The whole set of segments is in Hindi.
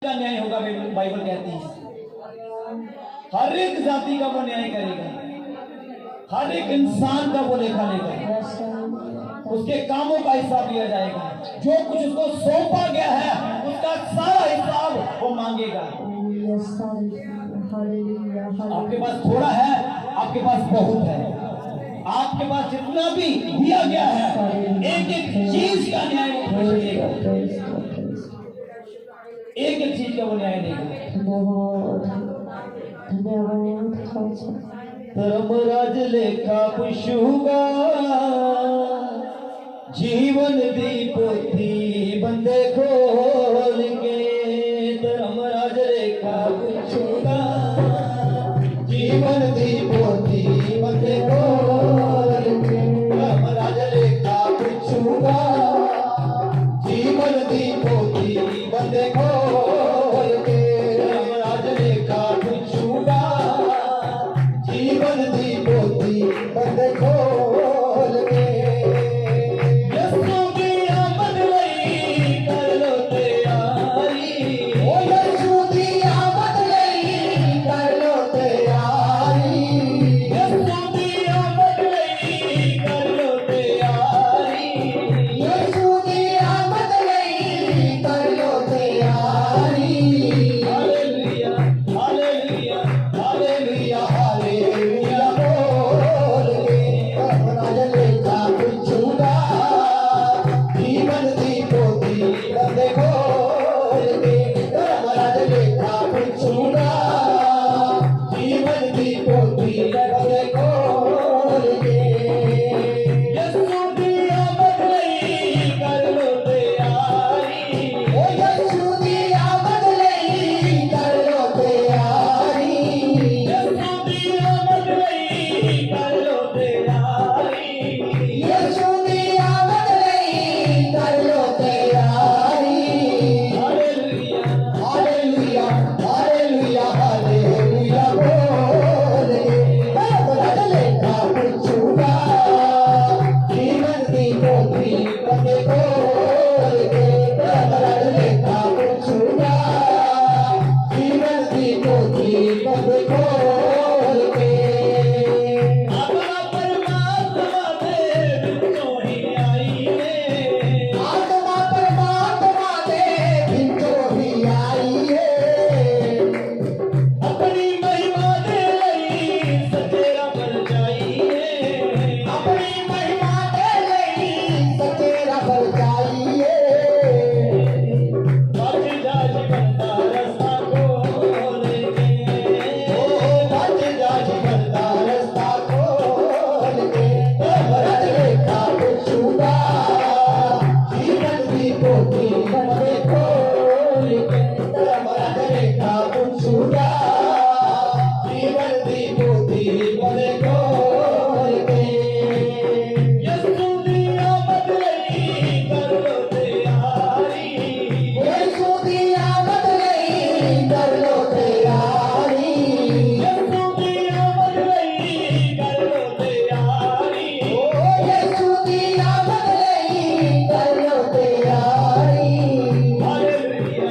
का न्याय होगा, बाइबल कहती है। हर एक जाति का वो न्याय करेगा, हर एक इंसान का वो लेखा लेगा, उसके कामों का हिसाब लिया जाएगा। जो कुछ उसको सौंपा गया है उसका सारा हिसाब वो मांगेगा। आपके पास थोड़ा है, आपके पास बहुत है, आपके पास जितना भी दिया गया है एक एक चीज का न्याय वो देगा, एक एक चीज का वो न्याय देगा। धर्मराज लेखा पुछूगा, जीवन दी पोथी बंदे खोल के। धर्मराज लेखा पुछूगा, जीवन दी पोथी बंदे खोल के। धर्मराज लेखा पुछूगा, जीवन दी पोथी बंदे खोल के। धर्मराज लेखा पुछूगा, जीवन दी पोथी बंदे खोल के। यीशु की आमद लई कर लो तैयारी, ओ यीशु की आमद लई कर लो तैयारी। यीशु की आमद लई कर लो तैयारी, यीशु की आमद लई कर लो तैयारी। हालेलुया हालेलुया हालेलुया हालेलुया बोल के। धर्मराज लेखा पुछूगा, जीवन दी पोथी बंदे खोल के। धर्मराज लेखा पुछूगा, जीवन दी पोथी बंदे खोल के। यीशु की आमद लई कर लो तैयारी, ओ यीशु की आमद लई कर लो तैयारी। यीशु की आमद लई कर लो तैयारी, यीशु की आमद लई कर लो तैयारी। हालेलुया हालेलुया हालेलुया हालेलुया बोल के। धर्मराज लेखा पुछूगा, जीवन दी पोथी बंदे खोल के। धर्मराज लेखा पुछूगा, जीवन दी पोथी बंदे खोल के। आत्मा परमात्मा दे बिचों ही आई है, आत्मा परमात्मा दे बिचों ही आई है। अपनी महिमा दे लई सतेरा बन जाई है, अपनी महिमा दे लई सतेरा बन जाई है। बच जा जीवन दा रास्ता खोल के, ओ बच जा जीवन दा रास्ता खोल के। धर्मराज लेखा पुछूगा, जीवन दी पोथी बंदे खोल के। धर्मराज लेखा पुछूगा, जीवन दी पोथी बंदे खोल के। यीशु की आमद लई कर लो तैयारी, यीशु की आमद लई कर लो तैयारी। यीशु की आमद लई कर लो तैयारी, ओ यीशु की आमद लई कर लो तैयारी। Hallelujah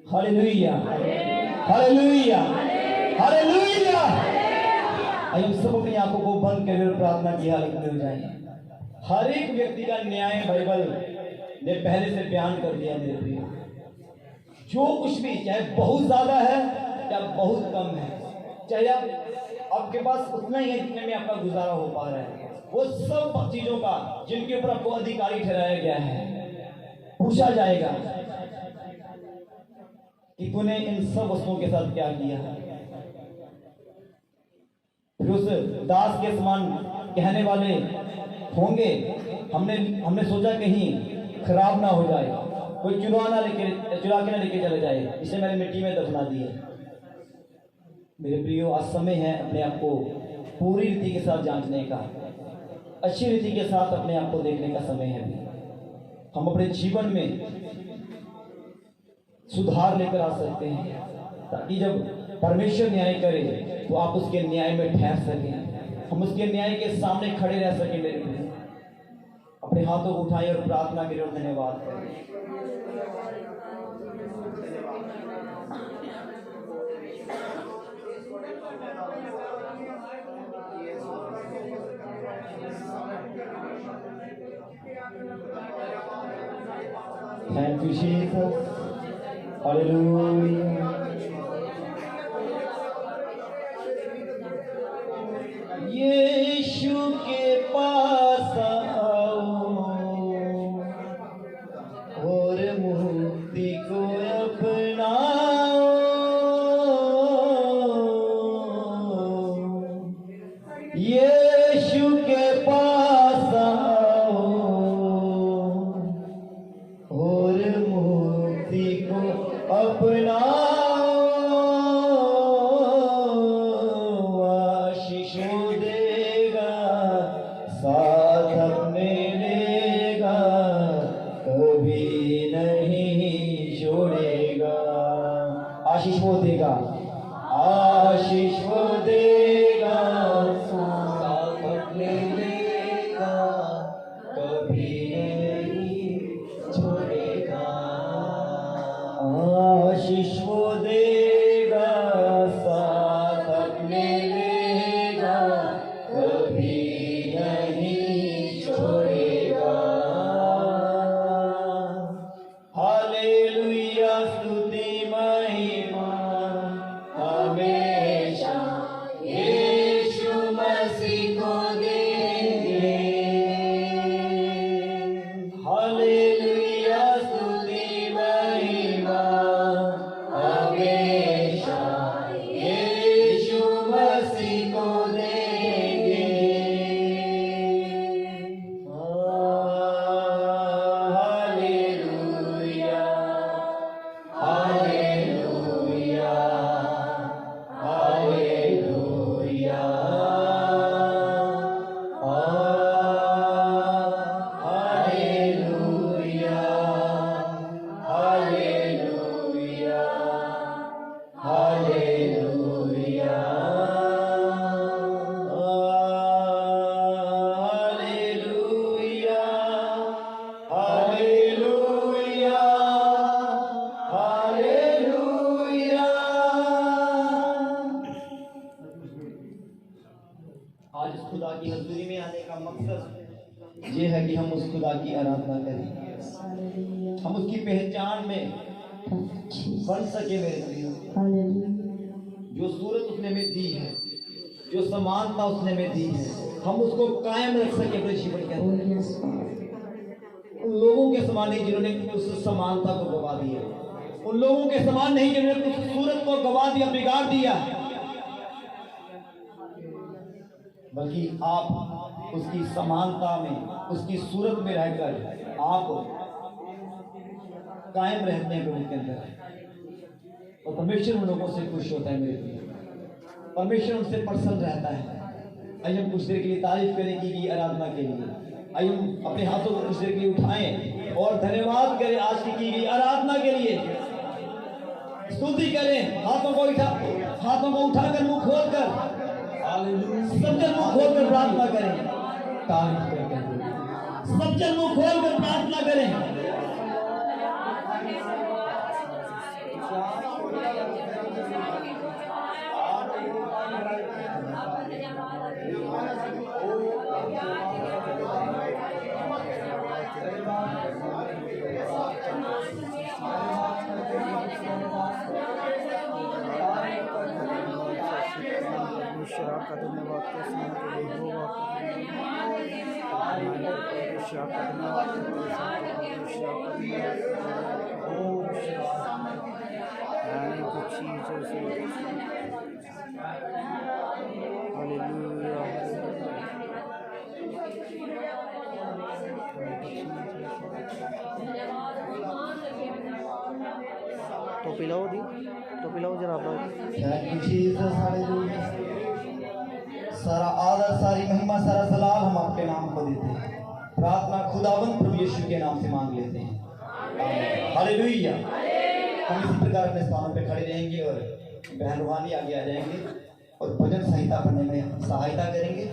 hallelujah, hallelujah, hallelujah. आइए सब अपनी आंखों को बंद कर प्रार्थना की हालत में हो जाए। हर एक व्यक्ति का न्याय बाइबल ने पहले से बयान कर दिया मेरे प्रिय। जो कुछ भी, चाहे बहुत ज्यादा है या बहुत कम है, चाहे आपके पास उतना ही है जितने में आपका गुजारा हो पा रहा है, वो सब चीजों का जिनके ऊपर आपको अधिकारी ठहराया गया है, पूछा जाएगा कि तूने इन सब वस्तुओं के साथ क्या किया है। फिर उस दास के समान कहने वाले होंगे, हमने सोचा कहीं खराब ना हो जाए, कोई चुरा के ना लेके चले जाए, इसे मैंने मिट्टी में दफना दिया। मेरे प्रियो, आज समय है अपने आप को पूरी रीति के साथ जांचने का, अच्छी रीति के साथ अपने आप को देखने का समय है। हम अपने जीवन में सुधार लेकर आ सकते हैं, ताकि जब परमेश्वर न्याय करे तो आप उसके न्याय में ठहर सकें, हम उसके न्याय के सामने खड़े रह सकें। मेरे प्रिय, अपने हाथों को उठाएं और प्रार्थना करें और धन्यवाद करें। Thank you, Jesus. Hallelujah. यीशु के पास आओ और मुक्ति को अपनाओ। यीशु के पास आओ और मुक्ति को अपनाओ। मकसद ये है कि हम उस खुदा की आराधना करें, हम उसकी पहचान में बन सके। मेरे भाइयों, जो सूरत उसने में दी है, जो समानता उसने में दी है, हम उसको कायम रख सके अपने जीवन के अंदर। उन लोगों के समान नहीं जिन्होंने उस समानता को गवा दिया, उन लोगों के समान नहीं जिन्होंने उस सूरत को गवा दिया, बिगाड़ दिया, बल्कि आप उसकी समानता में, उसकी सूरत में रहकर आप कायम रहते हैं प्रभु के अंदर, और परमेश्वर उन लोगों से खुश होता है। मेरे लिए परमेश्वर उनसे प्रसन्न रहता है। आइए हम कुछ देर के लिए तारीफ करें की आराधना के लिए। आइए हम अपने हाथों को कुछ देर के लिए उठाएं और धन्यवाद करें आज की गई आराधना के लिए। स्तुति करें, हाथों को उठाकर मुंह खोलकर, सब जन मुंह खोलकर प्रार्थना करें, तारीफ करके सब जन मुंह खोलकर प्रार्थना करें। का धन्यवाद तो पिलाओ जरा सारा आदर, सारी महिमा, सारा जलाल हम आपके नाम को देते हैं। प्रार्थना खुदावंद प्रभु यीशु के नाम से मांग लेते हैं। हालेलुया। हम इसी प्रकार अपने स्थानों पे खड़े रहेंगे और बहन रूहानी आगे आ जाएंगे और भजन संहिता पढ़ने में सहायता करेंगे।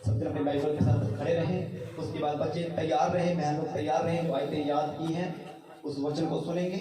सब दिन अपने बाइबल के साथ खड़े रहें। उसके बाद बच्चे तैयार रहे, बहन लोग तैयार रहें, जो आयतें याद की हैं उस वचन को सुनेंगे।